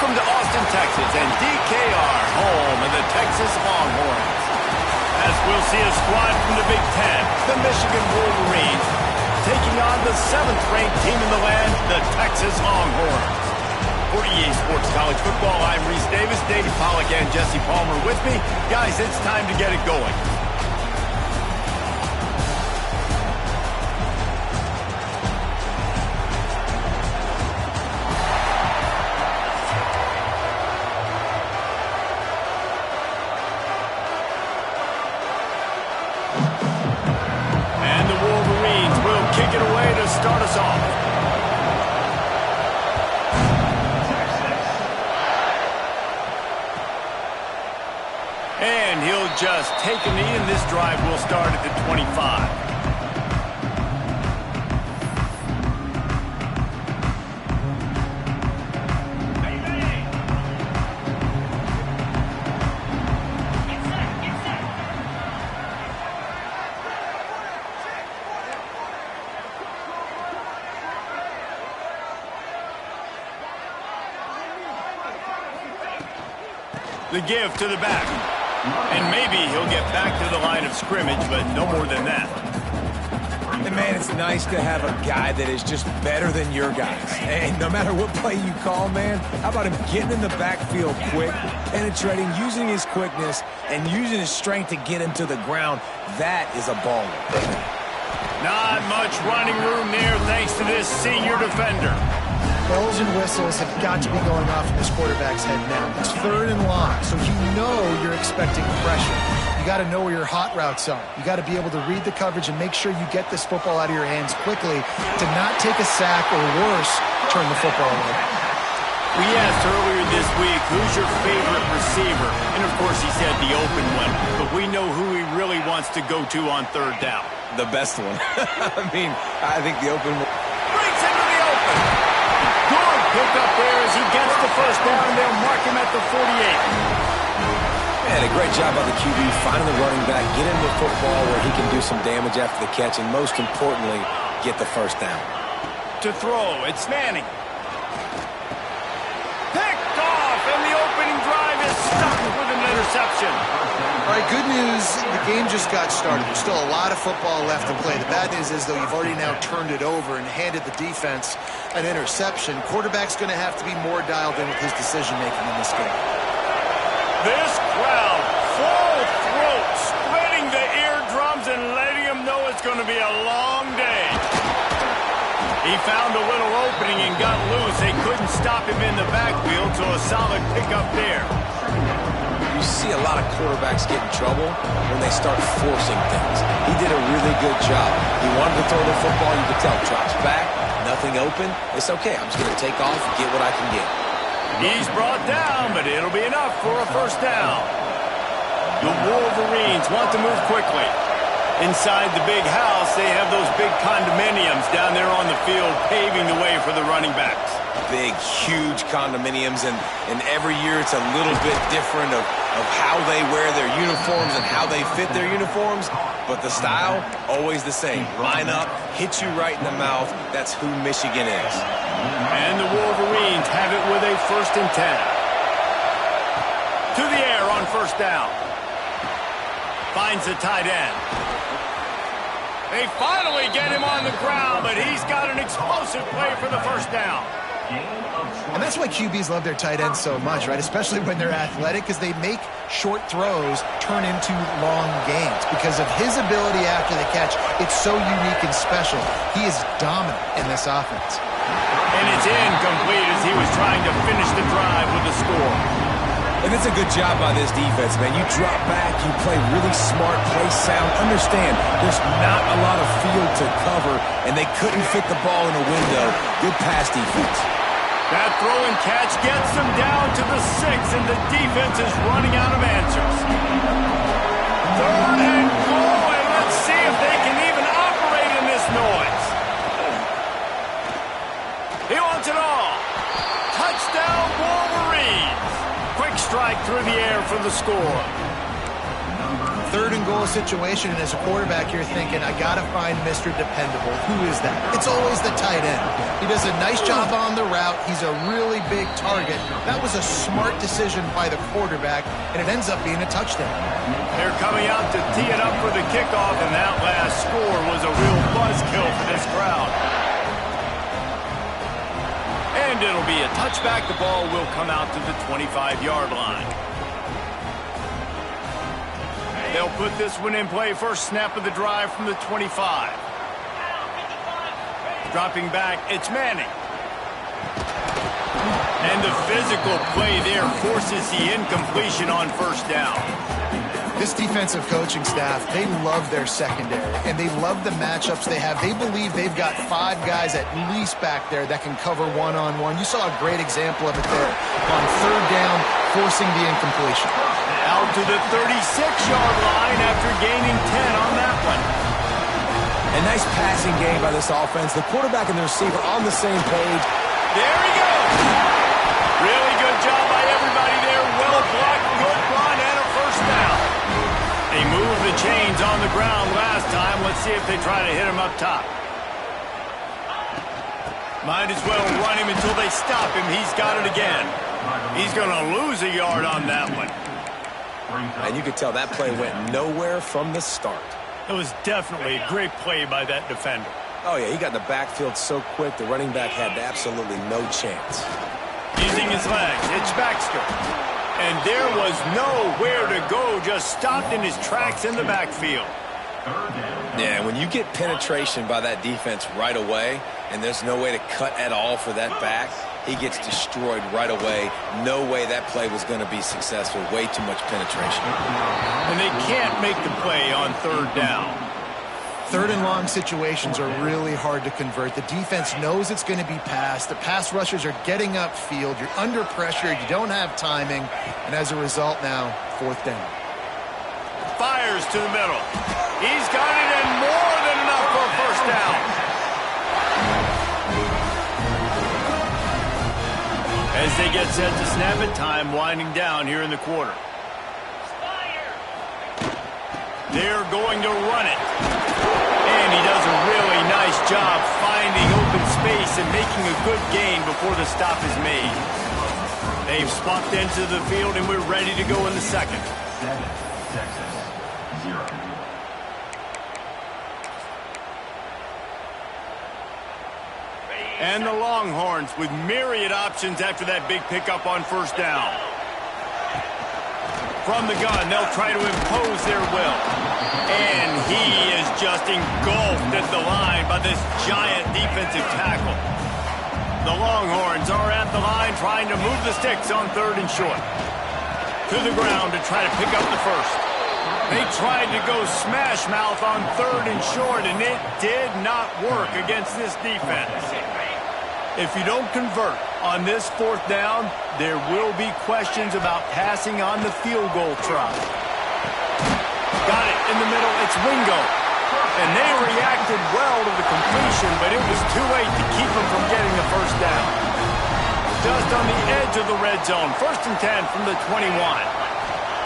Welcome to Austin, Texas, and DKR, home of the Texas Longhorns. As we'll see a squad from the Big Ten, the Michigan Wolverines, taking on the 7th-ranked team in the land, the Texas Longhorns. For EA Sports College Football, I'm Reese Davis, Davey Pollack, and Jesse Palmer with me. Guys, it's time to get it going. Kick it away to start us off. And he'll just take a knee, and this drive will start at the 25. The give to the back. And maybe he'll get back to the line of scrimmage, but no more than that. And man, it's nice to have a guy that is just better than your guys. And no matter what play you call, man, how about him getting in the backfield quick, penetrating, using his quickness, and using his strength to get him to the ground? That is a baller. Not much running room there thanks to this senior defender. Bells and whistles have got to be going off in this quarterback's head now. It's 3rd and long, so you know you're expecting pressure. You got to know where your hot routes are. You got to be able to read the coverage and make sure you get this football out of your hands quickly to not take a sack or worse, turn the football away. We asked earlier this week, who's your favorite receiver? And of course he said the open one, but we know who he really wants to go to on 3rd down. The best one. I think the open one. Breaks into the open. Good pick up there as he gets the 1st down. They'll mark him at the 48. Man, a great job by the QB finding the running back, get him the football where he can do some damage after the catch, and most importantly, get the 1st down. To throw, it's Manning. Picked off, and the opening drive is stopped with an interception. All right, good news, the game just got started. There's still a lot of football left to play. The bad news is, though, you've already now turned it over and handed the defense an interception. Quarterback's going to have to be more dialed in with his decision-making in this game. This crowd, full throat, spreading the eardrums and letting them know it's going to be a long day. He found a little opening and got loose. They couldn't stop him in the backfield, so a solid pickup there. You see a lot of quarterbacks get in trouble when they start forcing things. He did a really good job. He wanted to throw the football. You could tell. Drops back, nothing open. It's okay. I'm just going to take off and get what I can get. He's brought down, but it'll be enough for a 1st down. The Wolverines want to move quickly. Inside the big house, they have those big condominiums down there on the field paving the way for the running backs. Big, huge condominiums, and every year it's a little bit different of how they wear their uniforms and how they fit their uniforms, but the style, always the same. Line up, hit you right in the mouth. That's who Michigan is. And the Wolverines have it with a 1st and 10. To the air on 1st down. Finds the tight end. They finally get him on the ground, but he's got an explosive play for the 1st down. And that's why QBs love their tight ends so much, right? Especially when they're athletic, because they make short throws turn into long gains. Because of his ability after the catch, it's so unique and special. He is dominant in this offense. And it's incomplete as he was trying to finish the drive with a score. And it's a good job by this defense, man. You drop back, you play really smart, play sound. Understand, there's not a lot of field to cover, and they couldn't fit the ball in a window. Good pass defense. That throw and catch gets them down to the 6, and the defense is running out of answers. 3rd and goal, and let's see if they can even operate in this noise. He wants it all. Touchdown, Wolverines. Quick strike through the air for the score. 3rd and goal situation, and as a quarterback, you're thinking, I got to find Mr. Dependable. Who is that? It's always the tight end. He does a nice job on the route. He's a really big target. That was a smart decision by the quarterback, and it ends up being a touchdown. They're coming out to tee it up for the kickoff, and that last score was a real buzzkill for this crowd. And it'll be a touchback. The ball will come out to the 25-yard line. They'll put this one in play. First snap of the drive from the 25. Dropping back, it's Manning. And the physical play there forces the incompletion on first down. This defensive coaching staff, they love their secondary, and they love the matchups they have. They believe they've got 5 guys at least back there that can cover one-on-one. You saw a great example of it there on third down, forcing the incompletion. Out to the 36-yard line after gaining 10 on that one. A nice passing game by this offense. The quarterback and the receiver on the same page. There he goes. Really good job by everybody there. Well blocked, good run, and a first down. They moved the chains on the ground last time. Let's see if they try to hit him up top. Might as well run him until they stop him. He's got it again. He's going to lose a yard on that one. And you could tell that play went nowhere from the start. It was definitely a great play by that defender. Oh, yeah, he got in the backfield so quick, the running back had absolutely no chance. Using his legs, it's Baxter. And there was nowhere to go, just stopped in his tracks in the backfield. Yeah, when you get penetration by that defense right away, and there's no way to cut at all for that back, he gets destroyed right away. No way that play was going to be successful. Way too much penetration. And they can't make the play on third down. Third and long situations are really hard to convert. The defense knows it's going to be passed. The pass rushers are getting upfield. You're under pressure. You don't have timing. And as a result now, fourth down. Fires to the middle. He's got it, and more than enough for a first down. As they get set to snap it, time winding down here in the quarter. They're going to run it. And he does a really nice job finding open space and making a good gain before the stop is made. They've swapped into the field, and we're ready to go in the second. 7, Texas, 0. And the Longhorns with myriad options after that big pickup on first down. From the gun, they'll try to impose their will. And he is just engulfed at the line by this giant defensive tackle. The Longhorns are at the line trying to move the sticks on third and short. To the ground to try to pick up the first. They tried to go smash mouth on third and short, and it did not work against this defense. If you don't convert on this fourth down, there will be questions about passing on the field goal try. Got it in the middle. It's Wingo. And they reacted well to the completion, but it was too late to keep them from getting the first down. Just on the edge of the red zone. First and 10 from the 21.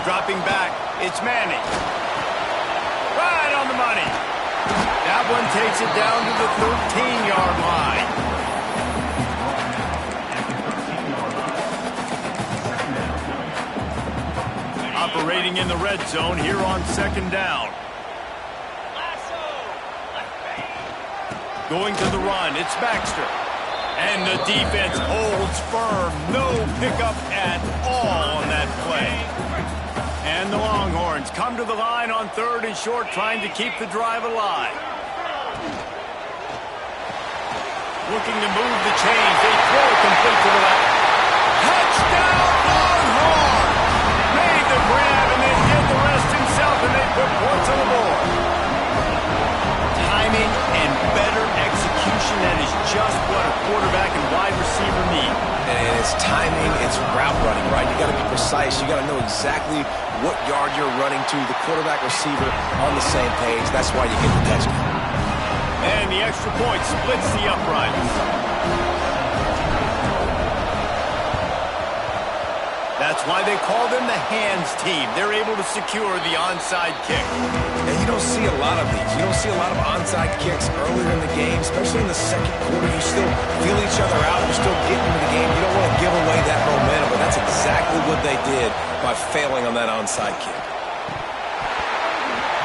Dropping back, it's Manning. Right on the money. That one takes it down to the 13-yard line. Operating in the red zone here on second down. Going to the run, it's Baxter. And the defense holds firm. No pickup at all on that play. And the Longhorns come to the line on third and short, trying to keep the drive alive. Looking to move the chains. They throw it complete to the left. Touchdown, Longhorns! Made the grab and then did the rest himself, and they put points on the board. Timing and better execution, that is just what a quarterback and wide receiver need. And it's timing, it's route running, right? You got to be precise. You got to know exactly what yard you're running to. The quarterback, receiver on the same page. That's why you get the touchdown. And the extra point splits the uprights. That's why they call them the hands team. They're able to secure the onside kick. And you don't see a lot of these. You don't see a lot of onside kicks earlier in the game, especially in the second quarter. You still feel each other out. You're still getting into the game. You don't want to give away that momentum, but that's exactly what they did by failing on that onside kick.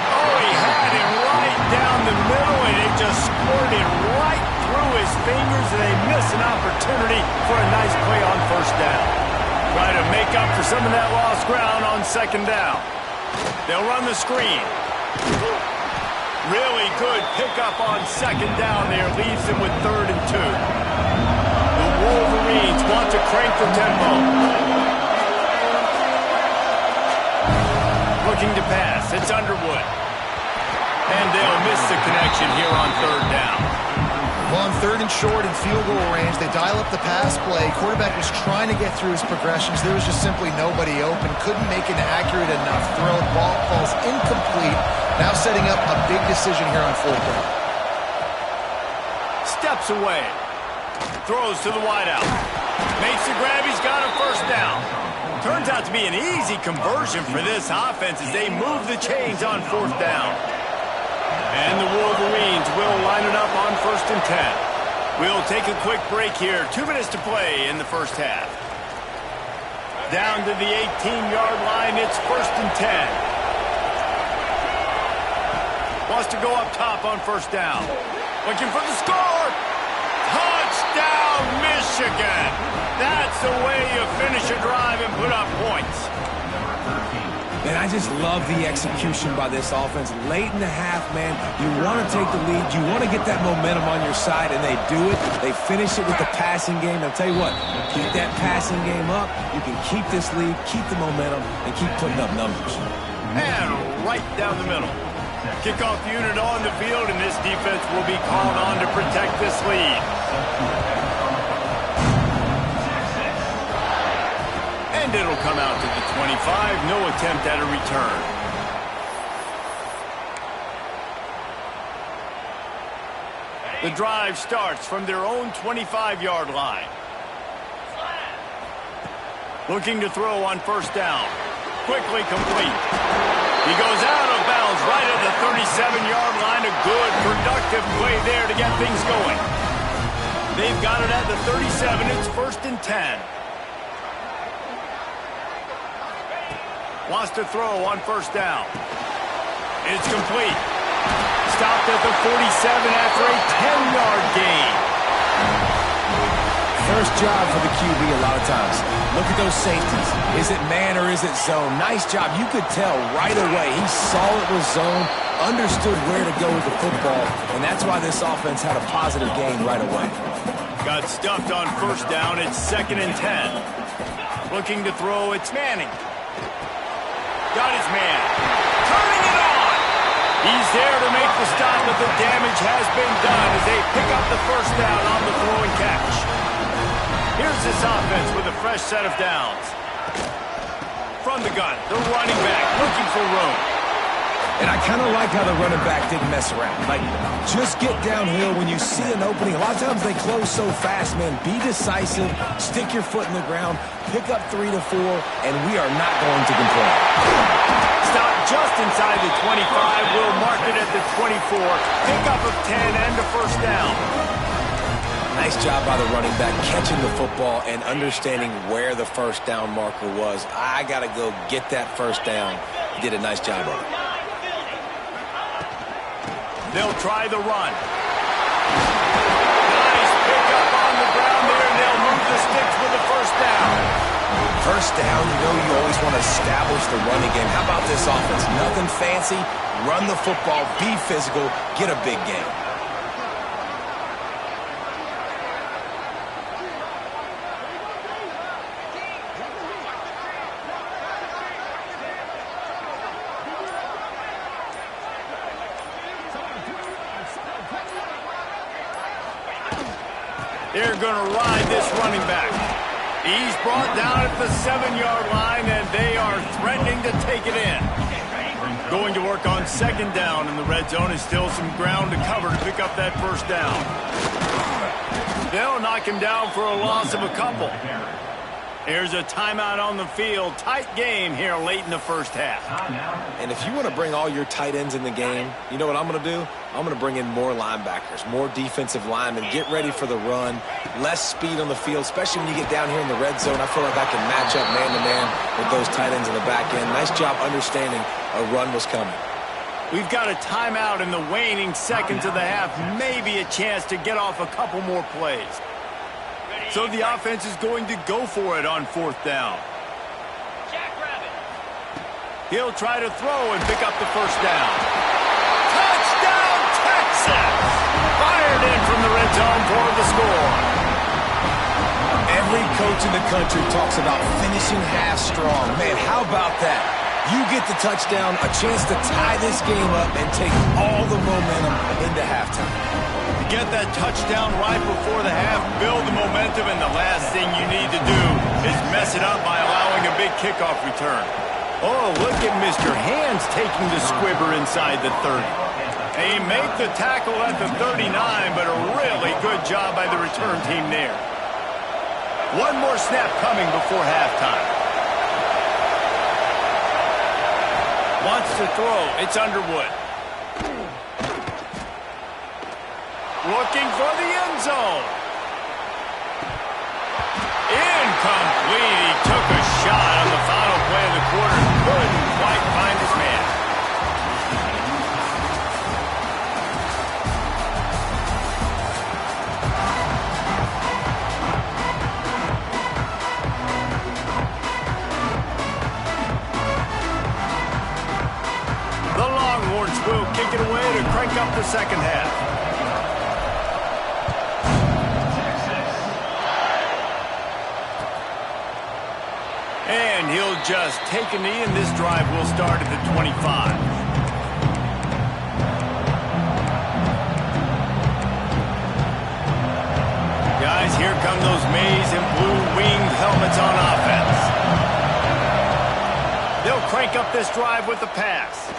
Oh, he had it right down the middle, and it just squirted right through his fingers, and they miss an opportunity for a nice play on first down. Try to make up for some of that lost ground on second down. They'll run the screen. Really good pickup on second down there. Leaves them with 3rd and 2. The Wolverines want to crank the tempo. Looking to pass. It's Underwood. And they'll miss the connection here on 3rd down. On 3rd and short and field goal range, they dial up the pass play. Quarterback was trying to get through his progressions. There was just simply nobody open. Couldn't make an accurate enough throw. Ball falls incomplete. Now setting up a big decision here on 4th down. Steps away. Throws to the wideout. Makes the grab. He's got a first down. Turns out to be an easy conversion for this offense as they move the chains on 4th down. And the Wolverines will line it up on 1st and 10. We'll take a quick break here. 2 minutes to play in the first half. Down to the 18-yard line. It's 1st and 10. Wants to go up top on 1st down. Looking for the score. Touchdown, Michigan. That's the way you finish a drive and put up points. Man, I just love the execution by this offense. Late in the half, man, you want to take the lead. You want to get that momentum on your side, and they do it. They finish it with the passing game. I'll tell you what, keep that passing game up. You can keep this lead, keep the momentum, and keep putting up numbers. And right down the middle. Kickoff unit on the field, and this defense will be called on to protect this lead. And it'll come out to the 25. No attempt at a return. The drive starts from their own 25-yard line. Looking to throw on 1st down. Quickly complete. He goes out of bounds right at the 37-yard line. A good, productive play there to get things going. They've got it at the 37. It's 1st and 10. Wants to throw on 1st down. It's complete. Stopped at the 47 after a 10-yard gain. First job for the QB a lot of times. Look at those safeties. Is it man or is it zone? Nice job. You could tell right away. He saw it was zone, understood where to go with the football, and that's why this offense had a positive gain right away. Got stuffed on 1st down. It's 2nd and 10. Looking to throw. It's Manning. Got his man. Turning it on. He's there to make the stop, but the damage has been done as they pick up the 1st down on the throw and catch. Here's this offense with a fresh set of downs. From the gun, the running back looking for room. And I kind of like how the running back didn't mess around. Like, just get downhill when you see an opening. A lot of times they close so fast, man. Be decisive, stick your foot in the ground, pick up 3 to 4, and we are not going to complain. Stop just inside the 25. We'll mark it at the 24. Pickup of 10 and a 1st down. Nice job by the running back catching the football and understanding where the 1st down marker was. I got to go get that 1st down. He did a nice job of it. They'll try the run. Nice pickup on the ground there, and they'll move the sticks with the 1st down. 1st down, you know you always want to establish the running game. How about this offense? Nothing fancy. Run the football, be physical, get a big gain. They're going to ride this running back. He's brought down at the 7-yard line, and they are threatening to take it in. Going to work on 2nd down in the red zone. Is still some ground to cover to pick up that 1st down. They'll knock him down for a loss of a couple. Here's a timeout on the field. Tight game here late in the first half. And if you want to bring all your tight ends in the game, you know what I'm going to do? I'm going to bring in more linebackers, more defensive linemen, get ready for the run, less speed on the field, especially when you get down here in the red zone. I feel like I can match up man-to-man with those tight ends in the back end. Nice job understanding a run was coming. We've got a timeout in the waning seconds of the half. Maybe a chance to get off a couple more plays. So the offense is going to go for it on fourth down. He'll try to throw and pick up the first down. Touchdown, Texas! Fired in from the red zone for the score. Every coach in the country talks about finishing half strong. Man, how about that? You get the touchdown, a chance to tie this game up and take all the momentum into halftime. Get that touchdown right before the half, build the momentum, and the last thing you need to do is mess it up by allowing a big kickoff return. Oh, look at Mr. Hands taking the squibber inside the 30. They make the tackle at the 39, but a really good job by the return team there. One more snap coming before halftime. Wants to throw. It's Underwood. Looking for the end zone. Incomplete. He took a shot on the final play of the quarter. Couldn't quite find his man. The Longhorns will kick it away to crank up the second half. And he'll just take a knee, and this drive will start at the 25. Guys, here come those maize and blue winged helmets on offense. They'll crank up this drive with the pass.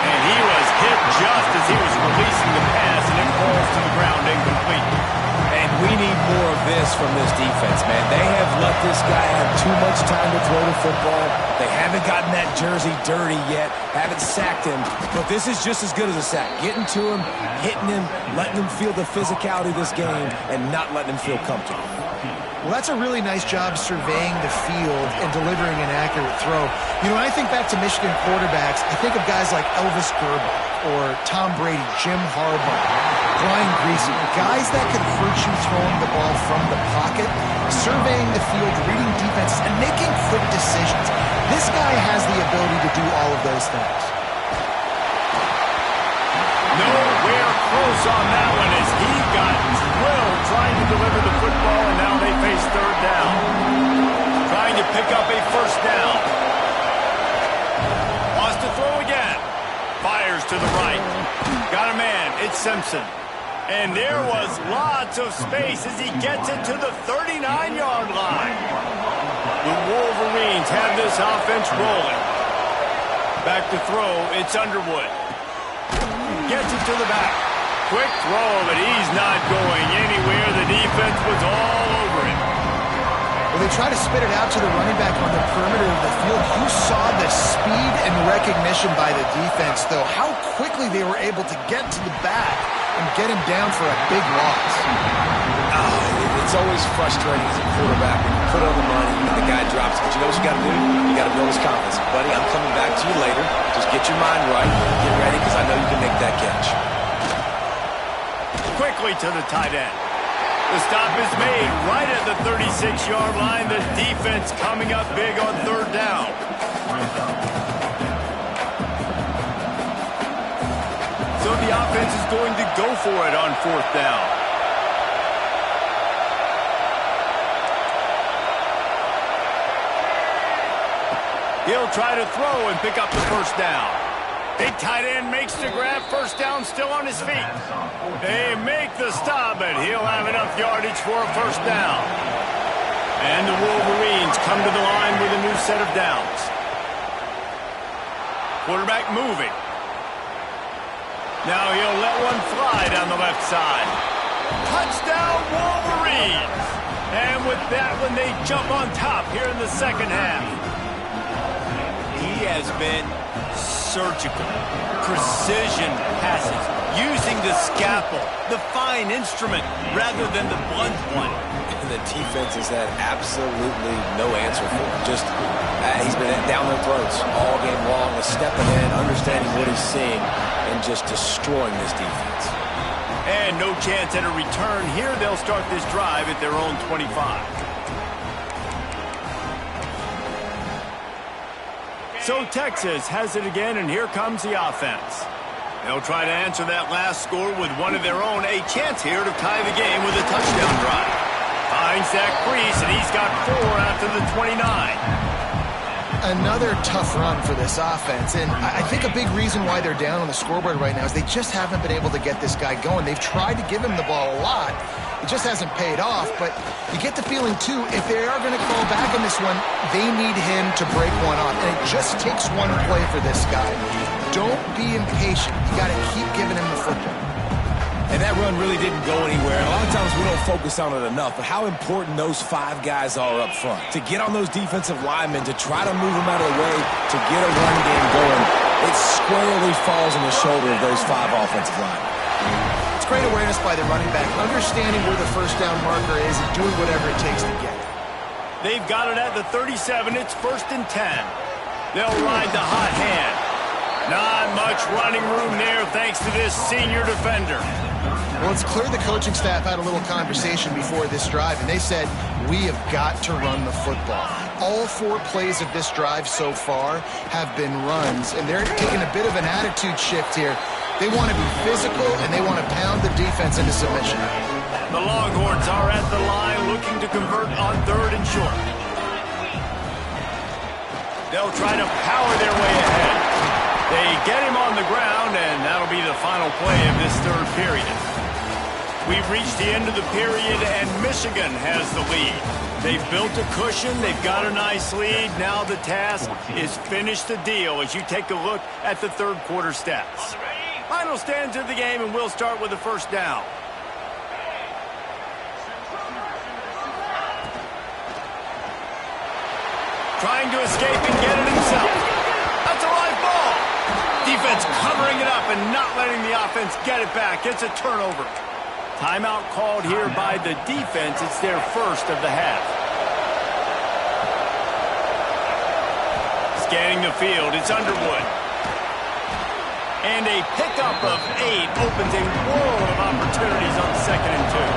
And he was hit just as he was releasing the pass, and it falls to the ground incomplete. And we need more of this from this defense, man. They have let this guy have too much time to throw the football. They haven't gotten that jersey dirty yet, haven't sacked him. But this is just as good as a sack. Getting to him, hitting him, letting him feel the physicality of this game, and not letting him feel comfortable. Well, that's a really nice job surveying the field and delivering an accurate throw. You know, when I think back to Michigan quarterbacks, I think of guys like Elvis Grbac or Tom Brady, Jim Harbaugh, Brian Griese, guys that could hurt you throwing the ball from the pocket, surveying the field, reading defenses, and making quick decisions. This guy has the ability to do all of those things. Nowhere close on that one as he got drilled trying to deliver the football, and now they face third down. Trying to pick up a first down. Wants to throw again. Fires to the right. Got a man. It's Simpson. And there was lots of space as he gets it to the 39-yard line. The Wolverines have this offense rolling. Back to throw. It's Underwood. Gets it to the back. Quick throw, but he's not going anywhere. The defense was all over him. Well, they try to spit it out to the running back on the perimeter of the field. You saw the speed and recognition by the defense, though. How quickly they were able to get to the back and get him down for a big loss. It's always frustrating as a quarterback when you put on the money and the guy drops. But you know what you got to do? You got to build his confidence. Buddy, I'm coming back to you later. Just get your mind right. Get ready because I know you can make that catch. Quickly to the tight end. The stop is made right at the 36-yard line. The defense coming up big on third down. So the offense is going to go for it on fourth down. He'll try to throw and pick up the first down. Big tight end makes the grab. First down, still on his feet. They make the stop, but he'll have enough yardage for a first down. And the Wolverines come to the line with a new set of downs. Quarterback moving. Now he'll let one fly down the left side. Touchdown, Wolverines! And with that one, they jump on top here in the second half. He has been surgical, precision passes, using the scalpel, the fine instrument, rather than the blunt one. And the defense has had absolutely no answer for him. Just, he's been down their throats all game long, stepping in, understanding what he's seeing, and just destroying this defense. And no chance at a return here. They'll start this drive at their own 25. So Texas has it again, and here comes the offense. They'll try to answer that last score with one of their own. A chance here to tie the game with a touchdown drive. Finds that crease, and he's got 4 after the 29. Another tough run for this offense, and I think a big reason why they're down on the scoreboard right now is they just haven't been able to get this guy going. They've tried to give him the ball a lot. It just hasn't paid off, but you get the feeling, too, if they are going to call back in this one, they need him to break one off, and it just takes one play for this guy. Don't be impatient. You got to keep giving him the football. And that run really didn't go anywhere. And a lot of times we don't focus on it enough, but how important those 5 guys are up front. To get on those defensive linemen, to try to move them out of the way, to get a run game going, it squarely falls on the shoulder of those 5 offensive linemen. It's great awareness by the running back, understanding where the first down marker is and doing whatever it takes to get it. They've got it at the 37. It's 1st and 10. They'll ride the hot hand. Not much running room there thanks to this senior defender. Well, it's clear the coaching staff had a little conversation before this drive, and they said, we have got to run the football. All 4 plays of this drive so far have been runs, and they're taking a bit of an attitude shift here. They want to be physical, and they want to pound the defense into submission. The Longhorns are at the line looking to convert on 3rd and short. They'll try to power their way ahead. They get him on the ground, and that'll be the final play of this 3rd period. We've reached the end of the period, and Michigan has the lead. They've built a cushion. They've got a nice lead. Now the task is finish the deal as you take a look at the 3rd quarter stats. Final stands of the game, and we'll start with the first down. Trying to escape and get it himself. That's a live ball. Defense covering it up and not letting the offense get it back. It's a turnover. Timeout called here by the defense. It's their first of the half. Scanning the field, it's Underwood. And a pickup of 8 opens a world of opportunities on 2nd and 2.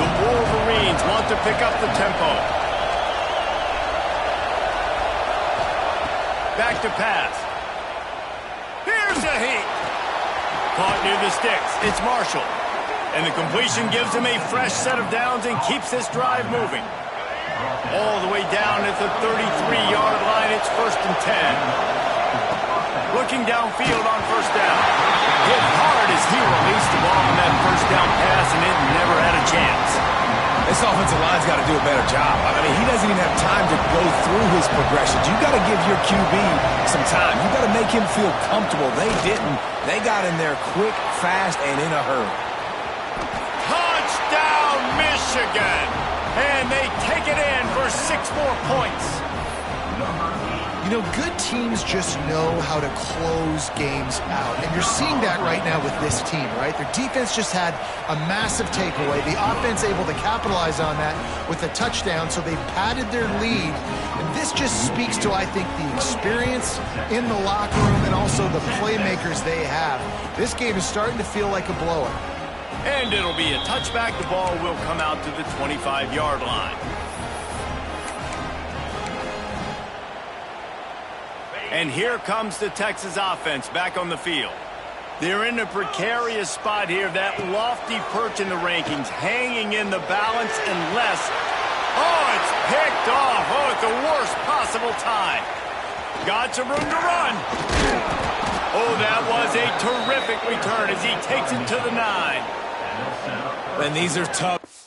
The Wolverines want to pick up the tempo. Back to pass. Here's a heat. Caught near the sticks. It's Marshall. And the completion gives him a fresh set of downs and keeps this drive moving. All the way down at the 33-yard line, it's 1st and 10. Looking downfield on 1st down. Hit hard as he released the ball on that 1st down pass, and it never had a chance. This offensive line's got to do a better job. I mean, he doesn't even have time to go through his progressions. You got to give your QB some time. You got to make him feel comfortable. They didn't. They got in there quick, fast, and in a hurry. Touchdown, Michigan! And they take it in for 6 more points. You know, good teams just know how to close games out. And you're seeing that right now with this team, right? Their defense just had a massive takeaway. The offense able to capitalize on that with a touchdown, so they padded their lead. And this just speaks to, I think, the experience in the locker room and also the playmakers they have. This game is starting to feel like a blowout. And it'll be a touchback. The ball will come out to the 25-yard line. And here comes the Texas offense back on the field. They're in a precarious spot here. That lofty perch in the rankings, hanging in the balance unless... Oh, it's picked off. Oh, at the worst possible time. Got some room to run. Oh, that was a terrific return as he takes it to the 9. And these are tough.